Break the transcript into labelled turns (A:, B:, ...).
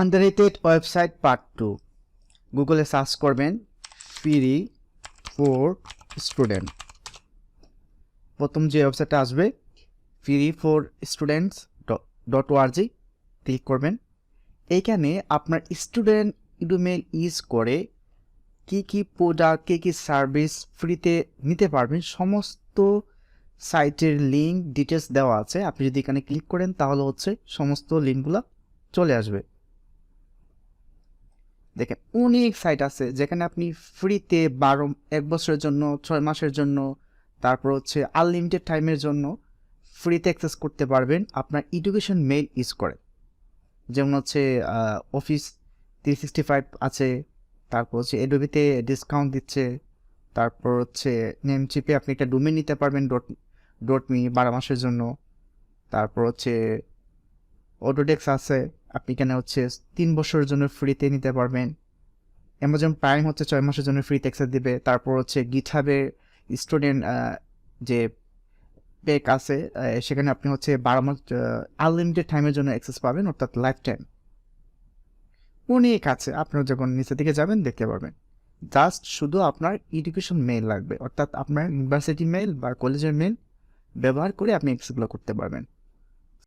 A: Underrated website part 2 গুগলে search করবেন free for student. প্রথম যে ওয়েবসাইটটা আসবে free for students .org click করবেন। এইখানে আপনার স্টুডেন্ট ইমেল ইউজ করে কি কি প্রোডাক্ট কি কি সার্ভিস ফ্রিতে নিতে পারবেন সমস্ত সাইটের লিঙ্ক ডিটেলস দেওয়া আছে। আপনি যদি এখানে ক্লিক করেন তাহলে হচ্ছে সমস্ত লিঙ্কগুলো চলে আসবে। দেখেন অনেক সাইট আছে যেখানে আপনি ফ্রিতে 1 বছরের জন্য 6 মাসের জন্য তারপর হচ্ছে আনলিমিটেড টাইমের জন্য ফ্রিতে অ্যাক্সেস করতে পারবেন আপনার এডুকেশন মেইল ইউজ করে। যেমন হচ্ছে অফিস 365 আছে, তারপর হচ্ছে এডোবিতে ডিসকাউন্ট দিচ্ছে, তারপর হচ্ছে নেমচিপে আপনি একটা ডোমেইন নিতে পারবেন .me 12 মাসের জন্য, তারপর হচ্ছে অটোডেস্ক আছে আপনি এখানে হচ্ছে 3 বছরের জন্য ফ্রিতে নিতে পারবেন। অ্যামাজন প্রাইম হচ্ছে 6 মাসের জন্য ফ্রিতে অ্যাক্সেস দিবে। তারপর হচ্ছে গিটহাবের স্টুডেন্ট যে পেক আছে সেখানে আপনি হচ্ছে 12 মাস আনলিমিটেড টাইমের জন্য অ্যাক্সেস পাবেন, অর্থাৎ লাইফ টাইম। অনেক আছে, আপনারা যখন নিচে দিকে যাবেন দেখতে পারবেন। জাস্ট শুধু আপনার এডুকেশন মেইল লাগবে, অর্থাৎ আপনার ইউনিভার্সিটি মেইল বা কলেজের মেইল ব্যবহার করে আপনি অ্যাক্সেসগুলো করতে পারবেন।